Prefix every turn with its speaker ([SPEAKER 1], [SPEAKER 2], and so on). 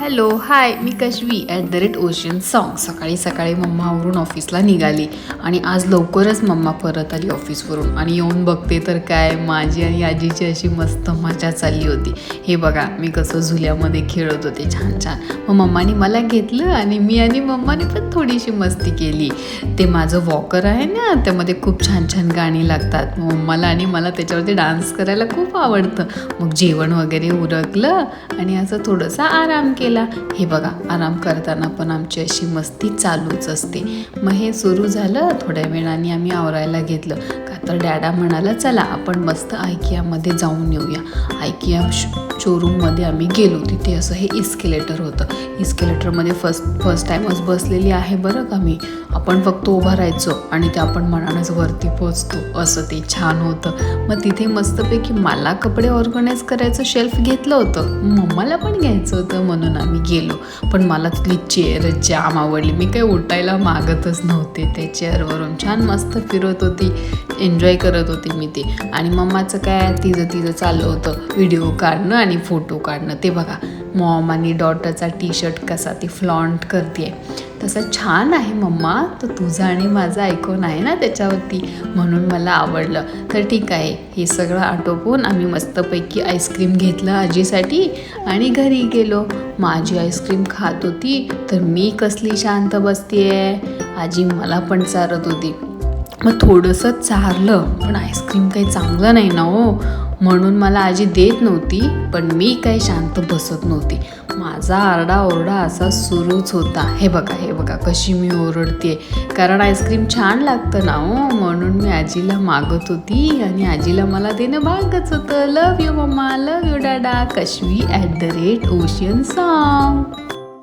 [SPEAKER 1] Hello hi, मी Kashvi @ocean song. सकाळी सकाळी mamma आवरून ऑफिसला निघाली आणि आज लवकरच मम्मा परत आली ऑफिसवरून आणि येऊन बघते तर काय, माझी आणि आजीची अशी मस्त मजा चालली होती. हे बघा मी कसं झुल्यामध्ये खेळत होते छान छान. मग मम्मानी मला घेतलं आणि मी आणि मम्माने पण थोडीशी मस्ती केली. ते माझं वॉकर आहे ना, त्यामध्ये खूप छान छान गाणी लागतात. मम्माला आणि मला त्याच्यावरती डान्स करायला खूप आवडतं. मग जेवण वगैरे उरकलं आणि असं थोडंसं आराम केला. हे बघा, आराम करताना पण आमची अशी मस्ती चालूच असते. मग हे सुरू झालं, थोड्या वेळाने आम्ही आवरायला घेतलं का तर डॅडा म्हणाला चला आपण मस्त आयकियामध्ये जाऊन येऊया. आयकिया शोरूममध्ये आम्ही गेलो. तिथे असं हे इस्केलेटर होतं. इस्केलेटरमध्ये फर्स्ट टाईमच बसलेली आहे बरं का मी. आपण फक्त उभं राहायचो आणि ते आपण मनानंच वरती पोचतो, असं ते छान होतं. मग तिथे मस्तपैकी मला कपडे ऑर्गनाईज करायचं शेल्फ घेतलं होतं, मम्माला पण घ्यायचं होतं म्हणून आम्ही गेलो. पण मला तिथली चेअर जाम आवडली. मी काही उठायला मागतच नव्हते त्या चेअरवरून. छान मस्त फिरत होती, एन्जॉय करत होते मी ते. आणि मम्माचं काय तिचं चाललं होतं व्हिडिओ काढणं आणि फोटो काढणं. ते बघा मॉम आणि डॉटरचा टी-शर्ट कसा ती फ्लॉन्ट करते, तसं छान आहे मम्मा. तर तुझा आणि माझा आयकॉन आहे ना त्याच्यावरती, म्हणून मला आवडलं. तर ठीक आहे, हे सगळं आटोपून आम्ही मस्तपैकी आईस्क्रीम घेतलं आजीसाठी आणि घरी गेलो. माझी आईस्क्रीम खात होती तर मी कसली शांत बसते आहे. आजी मला पण चारत होती. मग थोडंसं चारलं, पण आईस्क्रीम काही चांगलं नाही ना हो, म्हणून मला आजी देत नव्हती. पण मी काही शांत बसत नव्हती. माझा आरडाओरडा असा सुरूच होता. हे बघा कशी मी ओरडते, कारण आईस्क्रीम छान लागतं ना हो, म्हणून मी आजीला मागत होती आणि आजीला मला देणं भागच होतं. लव यू मम्मा, लव यू डॅडा. Kashvi @ocean song.